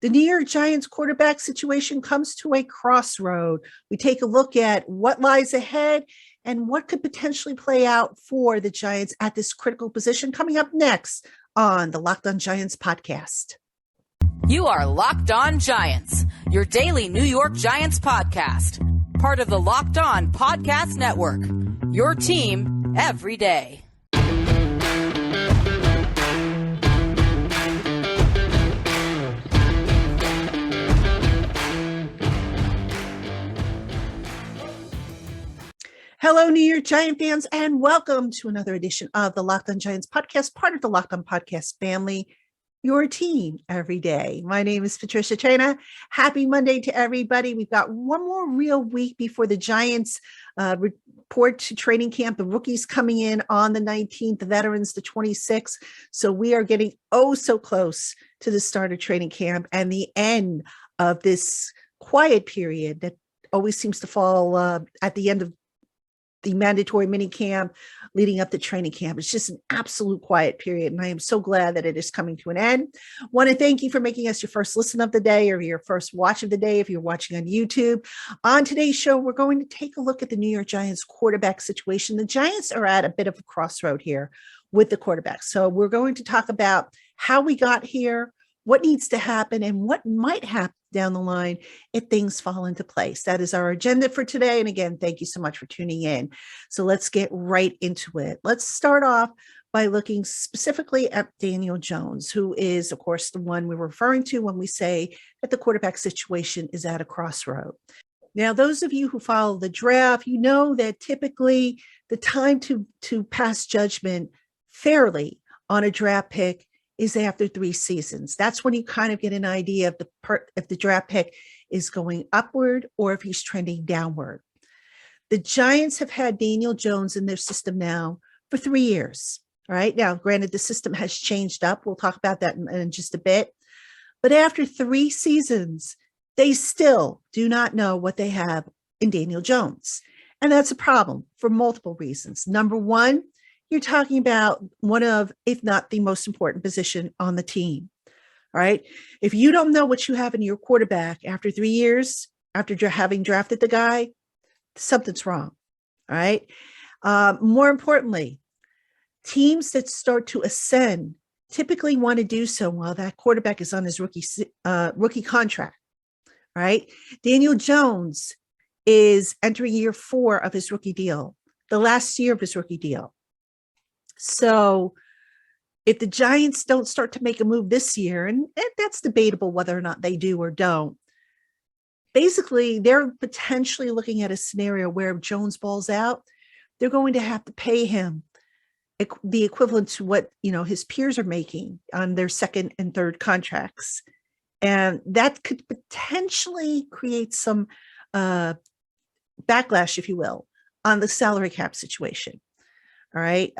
The New York Giants quarterback situation comes to a crossroad. We take a look at what lies ahead and what could potentially play out for the Giants at this critical position coming up next on the LockedOn Giants podcast. You are Locked On Giants, your daily New York Giants podcast. Part of the Locked On Podcast Network, your team every day. Hello, New York Giant fans, and welcome to another edition of the Locked On Giants podcast, part of the Locked On Podcast family, your team every day. My name is Patricia Traina. Happy Monday to everybody. We've got one more real week before the Giants report to training camp. The rookies coming in on the 19th, the veterans the 26th. So we are getting so close to the start of training camp and the end of this quiet period that always seems to fall at the end of the mandatory mini camp leading up to training camp. It's just an absolute quiet period. And I am so glad that it is coming to an end. Want to thank you for making us your first listen of the day or your first watch of the day if you're watching on YouTube. On today's show, we're going to take a look at the New York Giants quarterback situation. The Giants are at a bit of a crossroad here with the quarterback. So we're going to talk about how we got here, what needs to happen, and what might happen down the line if things fall into place. That is our agenda for today. And again, thank you so much for tuning in. So let's get right into it. Let's start off by looking specifically at Daniel Jones, who is, of course, the one we're referring to when we say that the quarterback situation is at a crossroad. Now, those of you who follow the draft, you know that typically the time to pass judgment fairly on a draft pick is after 3 seasons. That's when you kind of get an idea of if the draft pick is going upward or if he's trending downward. The Giants have had Daniel Jones in their system now for 3 years. All right. Now, granted, the system has changed up. We'll talk about that in just a bit. But after 3 seasons, they still do not know what they have in Daniel Jones. And that's a problem for multiple reasons. Number one, you're talking about one of, if not the most important position on the team. All right. If you don't know what you have in your quarterback after 3 years, after having drafted the guy, something's wrong. All right. More importantly, teams that start to ascend typically want to do so while that quarterback is on his rookie contract. All right. Daniel Jones is entering year 4 of his rookie deal, the last year of his rookie deal. So if the Giants don't start to make a move this year, and that's debatable whether or not they do or don't, basically they're potentially looking at a scenario where if Jones balls out, they're going to have to pay him the equivalent to what, his peers are making on their second and third contracts. And that could potentially create some backlash, if you will, on the salary cap situation. All right.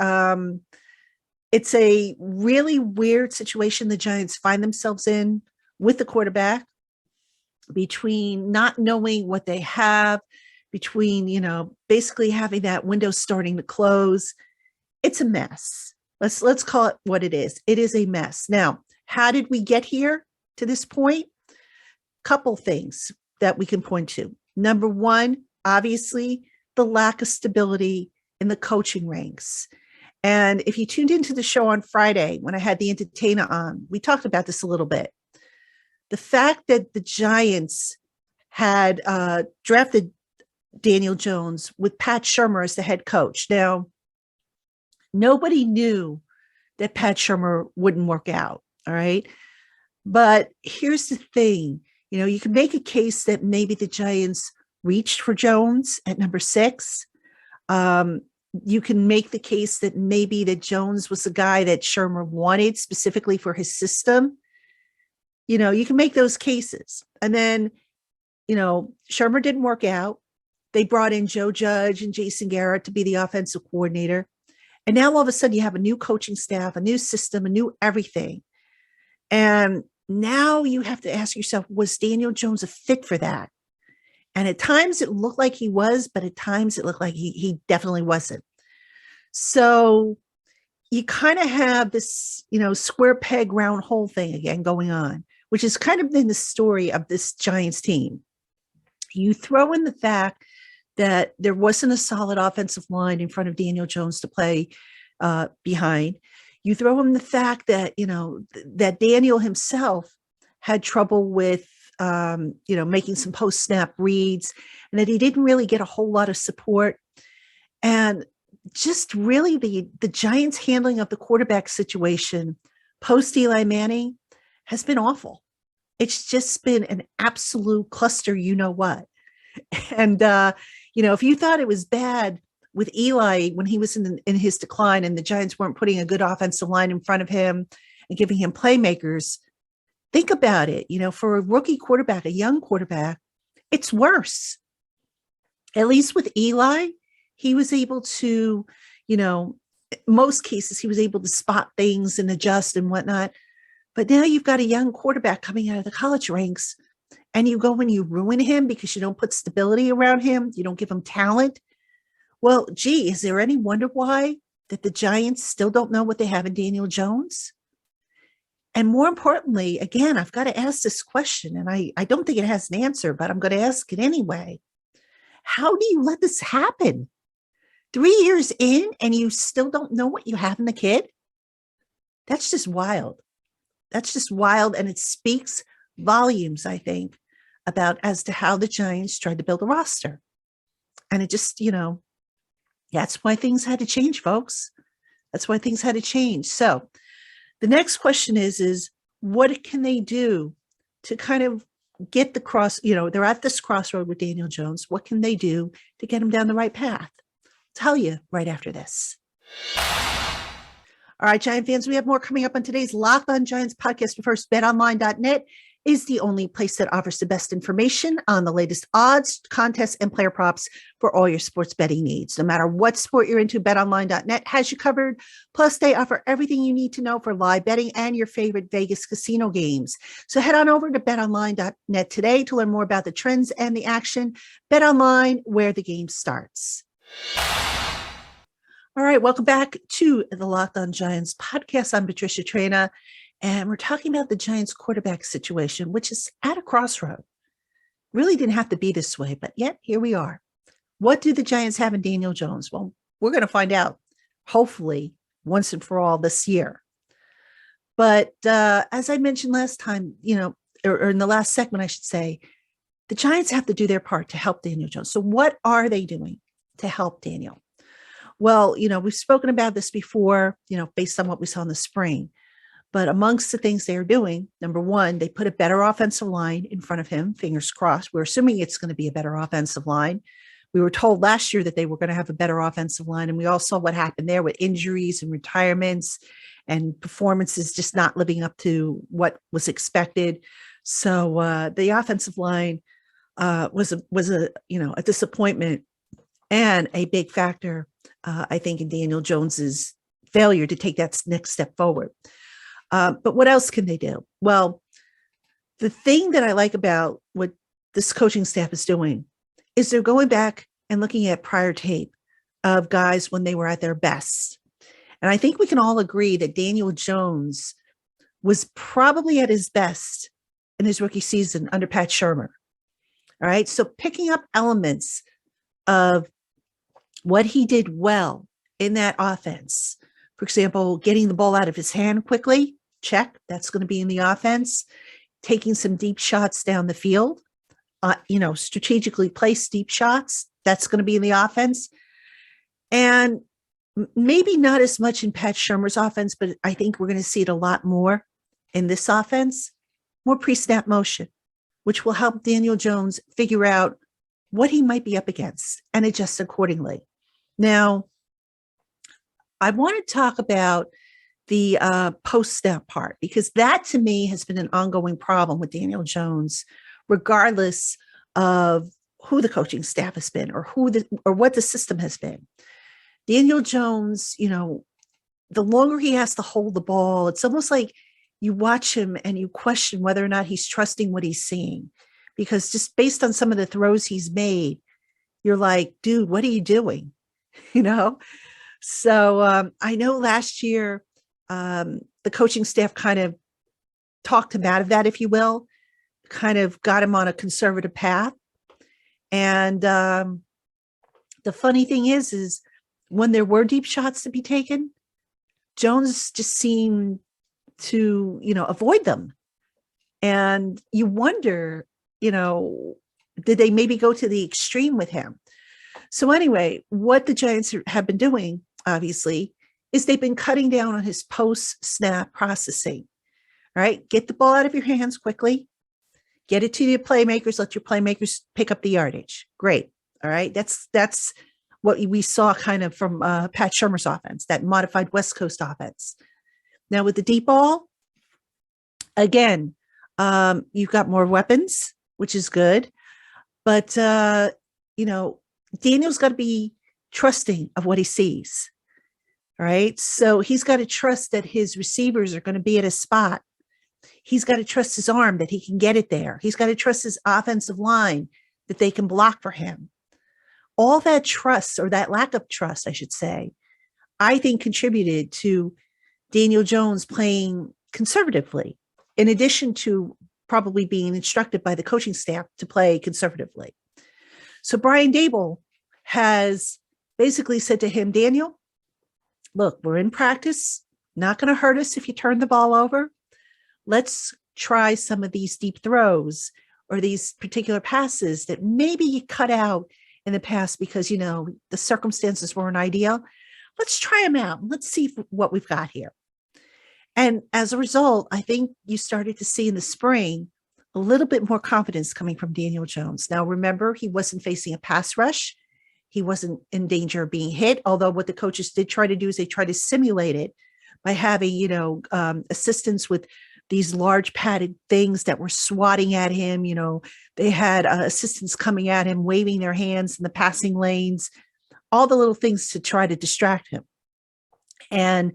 It's a really weird situation the Giants find themselves in with the quarterback, between not knowing what they have, between, basically having that window starting to close. It's a mess. Let's call it what it is. It is a mess. Now, how did we get here to this point? Couple things that we can point to. Number one, obviously, the lack of stability in the coaching ranks. And if you tuned into the show on Friday, when I had the entertainer on, we talked about this a little bit. The fact that the Giants had drafted Daniel Jones with Pat Shurmur as the head coach. Now, nobody knew that Pat Shurmur wouldn't work out. All right. But here's the thing, you can make a case that maybe the Giants reached for Jones at number 6. You can make the case that maybe that Jones was the guy that Shurmur wanted specifically for his system. You can make those cases. And then, Shurmur didn't work out. They brought in Joe Judge and Jason Garrett to be the offensive coordinator. And now all of a sudden you have a new coaching staff, a new system, a new everything. And now you have to ask yourself, was Daniel Jones a fit for that? And at times it looked like he was, but at times it looked like he definitely wasn't. So you kind of have this, square peg, round hole thing again going on, which is kind of been the story of this Giants team. You throw in the fact that there wasn't a solid offensive line in front of Daniel Jones to play behind. You throw in the fact that, that Daniel himself had trouble with, making some post-snap reads, and that he didn't really get a whole lot of support. And just really the Giants' handling of the quarterback situation post Eli Manning has been awful. It's just been an absolute cluster, you know what. And, if you thought it was bad with Eli when he was in his decline and the Giants weren't putting a good offensive line in front of him and giving him playmakers, think about it. For a rookie quarterback, a young quarterback, it's worse. At least with Eli, he was able to, most cases, he was able to spot things and adjust and whatnot. But now you've got a young quarterback coming out of the college ranks, and you go and you ruin him because you don't put stability around him. You don't give him talent. Well, gee, is there any wonder why that the Giants still don't know what they have in Daniel Jones? And more importantly, again, I've got to ask this question, and I don't think it has an answer, but I'm going to ask it anyway. How do you let this happen? 3 years in, and you still don't know what you have in the kid? That's just wild. That's just wild, and it speaks volumes, I think, about as to how the Giants tried to build a roster. And it just, that's why things had to change, folks. That's why things had to change. So the next question is what can they do to kind of get they're at this crossroad with Daniel Jones. What can they do to get him down the right path? I'll tell you right after this. All right, Giant fans, we have more coming up on today's LockedOn Giants podcast. But first, BetOnline.net is the only place that offers the best information on the latest odds, contests, and player props for all your sports betting needs. No matter what sport you're into, BetOnline.net has you covered. Plus, they offer everything you need to know for live betting and your favorite Vegas casino games. So head on over to BetOnline.net today to learn more about the trends and the action. BetOnline, where the game starts. All right, welcome back to the LockedOn Giants podcast. I'm Patricia Traina, and we're talking about the Giants quarterback situation, which is at a crossroad. Really didn't have to be this way, but yet here we are. What do the Giants have in Daniel Jones? Well, we're going to find out, hopefully, once and for all this year. But as I mentioned last time, or in the last segment, I should say, the Giants have to do their part to help Daniel Jones. So what are they doing to help Daniel? Well, we've spoken about this before, based on what we saw in the spring. But amongst the things they're doing, number one, they put a better offensive line in front of him, fingers crossed. We're assuming it's going to be a better offensive line. We were told last year that they were going to have a better offensive line, and we all saw what happened there with injuries and retirements and performances just not living up to what was expected. So the offensive line was a disappointment and a big factor, I think, in Daniel Jones's failure to take that next step forward. But what else can they do? Well, the thing that I like about what this coaching staff is doing is they're going back and looking at prior tape of guys when they were at their best. And I think we can all agree that Daniel Jones was probably at his best in his rookie season under Pat Shurmur. All right. So picking up elements of what he did well in that offense, for example, getting the ball out of his hand quickly, check, that's going to be in the offense. Taking some deep shots down the field, strategically placed deep shots, that's going to be in the offense. And maybe not as much in Pat Shurmur's offense, but I think we're going to see it a lot more in this offense, more pre-snap motion, which will help Daniel Jones figure out what he might be up against and adjust accordingly. Now, I want to talk about the post-snap part, because that to me has been an ongoing problem with Daniel Jones, regardless of who the coaching staff has been or what the system has been. Daniel Jones, the longer he has to hold the ball, it's almost like you watch him and you question whether or not he's trusting what he's seeing, because just based on some of the throws he's made, you're like, dude, what are you doing? So I know last year, the coaching staff kind of talked him out of that, if you will, kind of got him on a conservative path. And the funny thing is when there were deep shots to be taken, Jones just seemed to, avoid them. And you wonder, did they maybe go to the extreme with him? So anyway, what the Giants have been doing, obviously, is they've been cutting down on his post-snap processing, right? Get the ball out of your hands quickly, get it to your playmakers, let your playmakers pick up the yardage. Great. All right. That's what we saw kind of from Pat Shurmur's offense, that modified West Coast offense. Now with the deep ball, again, you've got more weapons, which is good. But, Daniel's got to be trusting of what he sees. All right. So he's got to trust that his receivers are going to be at a spot. He's got to trust his arm that he can get it there. He's got to trust his offensive line that they can block for him. All that trust, or that lack of trust, I should say, I think contributed to Daniel Jones playing conservatively, in addition to probably being instructed by the coaching staff to play conservatively. So Brian Daboll has basically said to him, Daniel, look, we're in practice. Not going to hurt us if you turn the ball over. Let's try some of these deep throws or these particular passes that maybe you cut out in the past because, the circumstances weren't ideal. Let's try them out. Let's see what we've got here. And as a result, I think you started to see in the spring a little bit more confidence coming from Daniel Jones. Now, remember, he wasn't facing a pass rush. He wasn't in danger of being hit, although what the coaches did try to do is they tried to simulate it by having, assistants with these large padded things that were swatting at him. They had assistants coming at him, waving their hands in the passing lanes, all the little things to try to distract him. And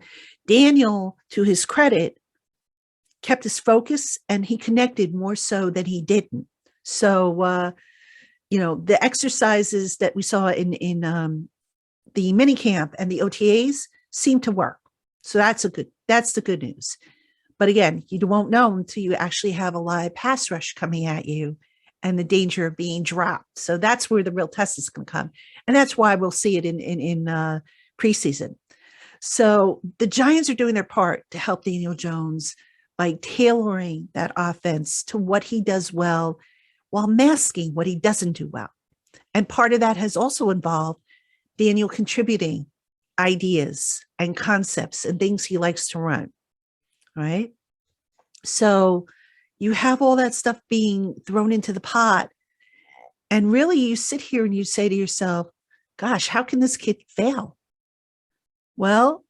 Daniel, to his credit, kept his focus and he connected more so than he didn't. So, the exercises that we saw in the mini camp and the OTAs seemed to work. So that's the good news. But again, you won't know until you actually have a live pass rush coming at you and the danger of being dropped. So that's where the real test is going to come. And that's why we'll see it in preseason. So the Giants are doing their part to help Daniel Jones by tailoring that offense to what he does well while masking what he doesn't do well. And part of that has also involved Daniel contributing ideas and concepts and things he likes to run. Right? So you have all that stuff being thrown into the pot. And really you sit here and you say to yourself, gosh, how can this kid fail? Well,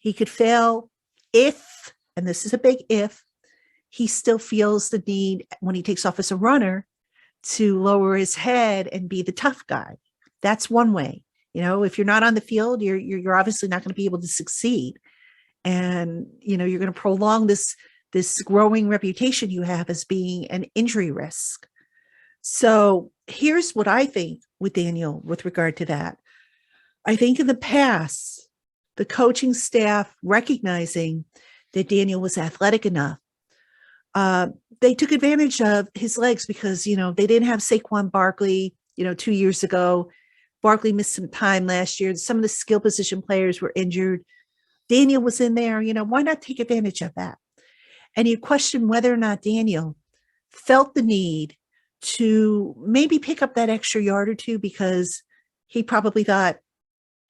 he could fail if, and this is a big if, he still feels the need when he takes off as a runner to lower his head and be the tough guy. That's one way. If you're not on the field, you're obviously not going to be able to succeed. And, you're going to prolong this growing reputation you have as being an injury risk. So here's what I think with Daniel with regard to that. I think in the past, the coaching staff recognizing that Daniel was athletic enough, they took advantage of his legs because, they didn't have Saquon Barkley, 2 years ago. Barkley missed some time last year. Some of the skill position players were injured. Daniel was in there, why not take advantage of that? And you question whether or not Daniel felt the need to maybe pick up that extra yard or two because he probably thought,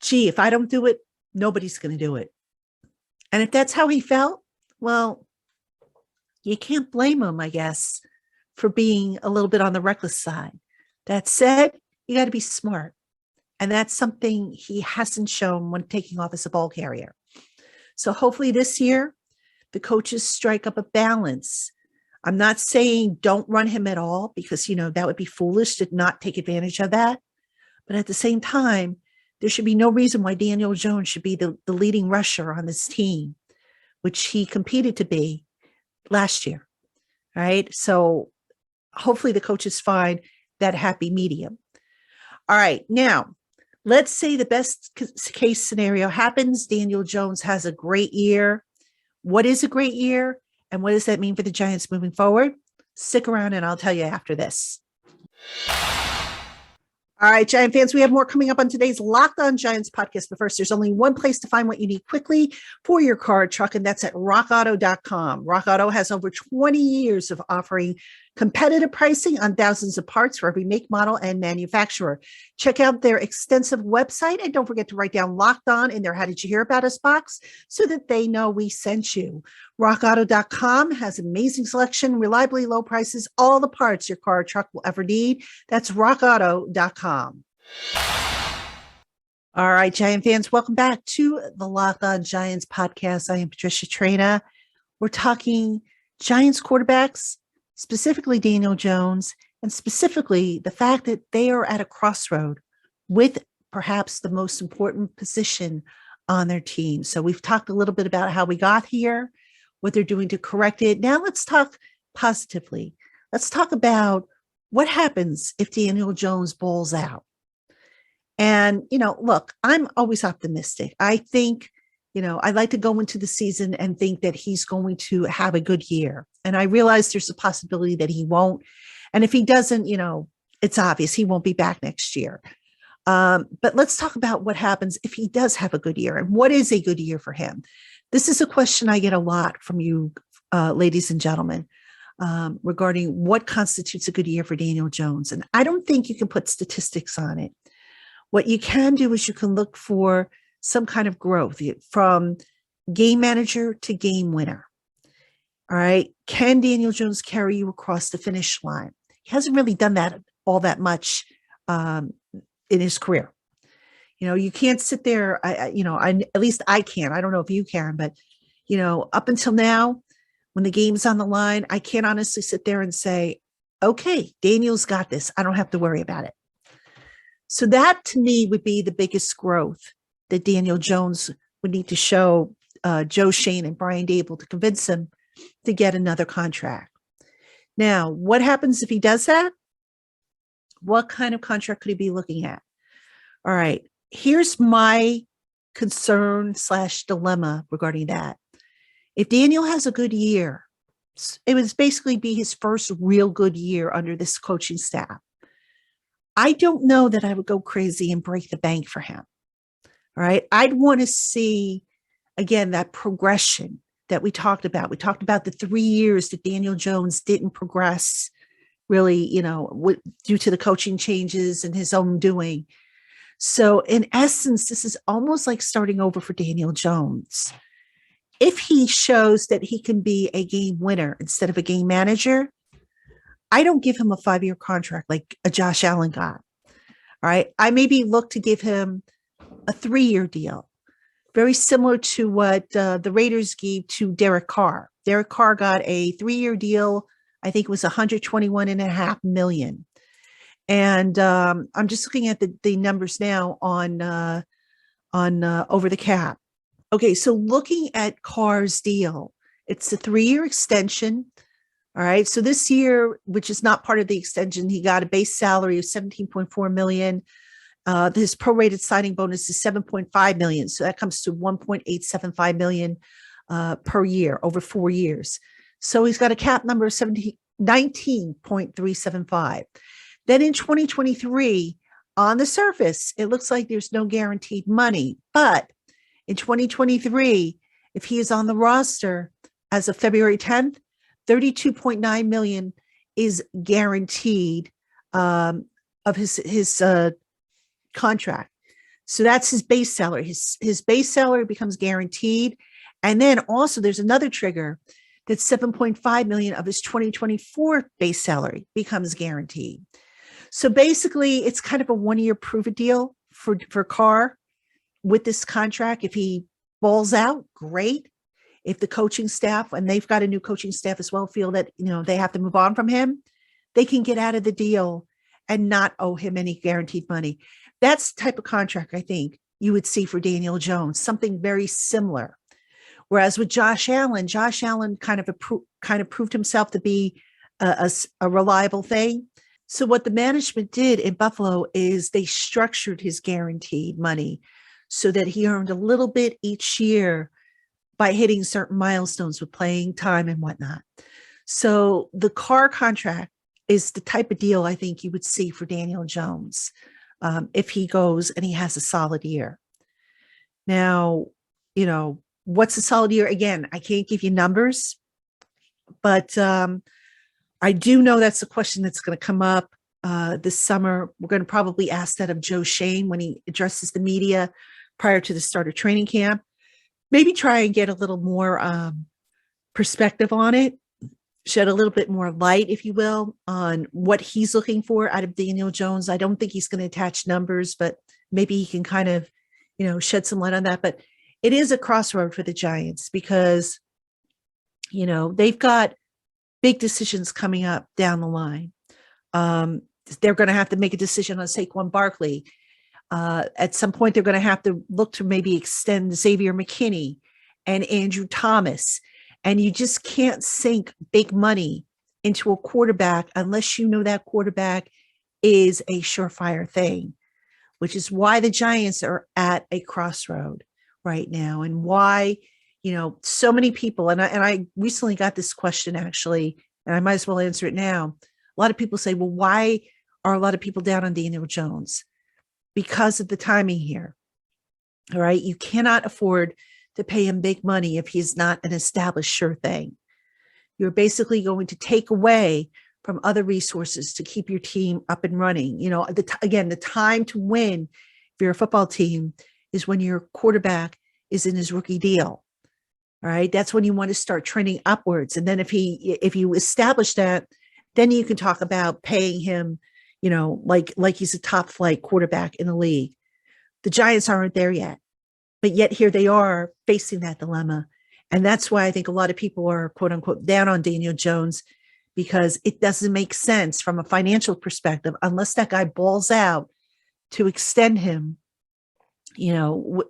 gee, if I don't do it, nobody's going to do it. And if that's how he felt, well, you can't blame him, I guess, for being a little bit on the reckless side. That said, you got to be smart. And that's something he hasn't shown when taking off as a ball carrier. So hopefully this year, the coaches strike up a balance. I'm not saying don't run him at all because, that would be foolish to not take advantage of that. But at the same time, there should be no reason why Daniel Jones should be the leading rusher on this team, which he competed to be last year. Right. So hopefully the coaches find that happy medium. All right. Now, let's say the best case scenario happens. Daniel Jones has a great year. What is a great year? And what does that mean for the Giants moving forward? Stick around and I'll tell you after this. All right, Giant fans, we have more coming up on today's LockedOn Giants podcast. But first, there's only one place to find what you need quickly for your car or truck, and that's at rockauto.com. RockAuto has over 20 years of offering competitive pricing on thousands of parts for every make, model, and manufacturer. Check out their extensive website, and don't forget to write down Locked On in their How Did You Hear About Us box so that they know we sent you. RockAuto.com has amazing selection, reliably low prices, all the parts your car or truck will ever need. That's rockauto.com. All right, Giant fans, welcome back to the LockedOn Giants podcast. I am Patricia Traina. We're talking Giants quarterbacks, specifically Daniel Jones, and specifically the fact that they are at a crossroad with perhaps the most important position on their team. So we've talked a little bit about how we got here, what they're doing to correct it. Now let's talk positively. Let's talk about what happens if Daniel Jones balls out. And, look, I'm always optimistic. I think, I like to go into the season and think that he's going to have a good year. And I realize there's a possibility that he won't. And if he doesn't, it's obvious he won't be back next year. But let's talk about what happens if he does have a good year and what is a good year for him. This is a question I get a lot from you, ladies and gentlemen, regarding what constitutes a good year for Daniel Jones. And I don't think you can put statistics on it. What you can do is you can look for some kind of growth from game manager to game winner. All right. Can Daniel Jones carry you across the finish line? He hasn't really done that all that much in his career. You can't sit there. At least I can't. I don't know if you can, but, up until now, when the game's on the line, I can't honestly sit there and say, okay, Daniel's got this. I don't have to worry about it. So that to me would be the biggest growth that Daniel Jones would need to show Joe Schoen and Brian Dable to convince him to get another contract. Now, what happens if he does that? What kind of contract could he be looking at? All right, here's my concern / dilemma regarding that. If Daniel has a good year, it would basically be his first real good year under this coaching staff. I don't know that I would go crazy and break the bank for him. All right. I'd want to see, again, that progression that we talked about. We talked about the 3 years that Daniel Jones didn't progress really, due to the coaching changes and his own doing. So in essence, this is almost like starting over for Daniel Jones. If he shows that he can be a game winner instead of a game manager, I don't give him a 5-year contract like a Josh Allen got. All right. I maybe look to give him a 3-year deal, very similar to what the Raiders gave to Derek Carr. Derek Carr got a 3-year deal. I think it was $121.5 million. And I'm just looking at the numbers now on Over the Cap. Okay. So looking at Carr's deal, it's a 3-year extension. All right. So this year, which is not part of the extension, he got a base salary of $17.4 million. His prorated signing bonus is $7.5 million. So that comes to $1.875 million per year over 4 years. So he's got a cap number of 19.375. Then in 2023, on the surface, it looks like there's no guaranteed money. But in 2023, if he is on the roster as of February 10th, $32.9 million is guaranteed of his contract. So that's his base salary. His base salary becomes guaranteed. And then also there's another trigger that $7.5 million of his 2024 base salary becomes guaranteed. So basically it's kind of a 1-year prove-it deal for Carr with this contract. If he balls out, great. If the coaching staff, and they've got a new coaching staff as well, feel that, they have to move on from him, they can get out of the deal and not owe him any guaranteed money. That's the type of contract I think you would see for Daniel Jones, something very similar. Whereas with Josh Allen kind of proved himself to be a reliable thing. So what the management did in Buffalo is they structured his guaranteed money so that he earned a little bit each year by hitting certain milestones with playing time and whatnot. So the Carr contract is the type of deal I think you would see for Daniel Jones if he goes and he has a solid year. Now, what's a solid year? Again, I can't give you numbers, but I do know that's a question that's going to come up this summer. We're going to probably ask that of Joe Shane when he addresses the media prior to the start of training camp. Maybe try and get a little more perspective on it, shed a little bit more light, if you will, on what he's looking for out of Daniel Jones. I don't think he's going to attach numbers, but maybe he can kind of, shed some light on that. But it is a crossroad for the Giants because, they've got big decisions coming up down the line. They're going to have to make a decision on Saquon Barkley. At some point, they're going to have to look to maybe extend Xavier McKinney and Andrew Thomas. And you just can't sink big money into a quarterback unless you know that quarterback is a surefire thing, which is why the Giants are at a crossroad right now and why, so many people, and I recently got this question actually, and I might as well answer it now. A lot of people say, well, why are a lot of people down on Daniel Jones? Because of the timing here. All right. You cannot afford to pay him big money if he's not an established sure thing. You're basically going to take away from other resources to keep your team up and running. Again, the time to win if you're a football team is when your quarterback is in his rookie deal. All right. That's when you want to start trending upwards. And then if you establish that, then you can talk about paying him, like he's a top flight quarterback in the league. The Giants aren't there yet. But yet here they are facing that dilemma. And that's why I think a lot of people are, quote unquote, down on Daniel Jones, because it doesn't make sense from a financial perspective unless that guy balls out to extend him,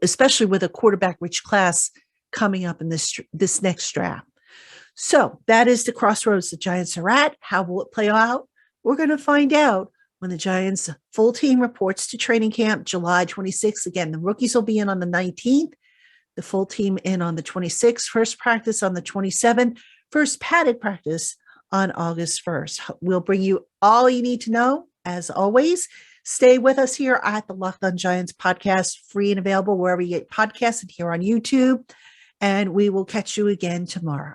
especially with a quarterback rich class coming up in this next draft. So that is the crossroads the Giants are at. How will it play out? We're going to find out when the Giants full team reports to training camp July 26th. Again, the rookies will be in on the 19th, the full team in on the 26th, first practice on the 27th, first padded practice on August 1st. We'll bring you all you need to know. As always, stay with us here at the LockedOn Giants podcast, free and available wherever you get podcasts and here on YouTube. And we will catch you again tomorrow.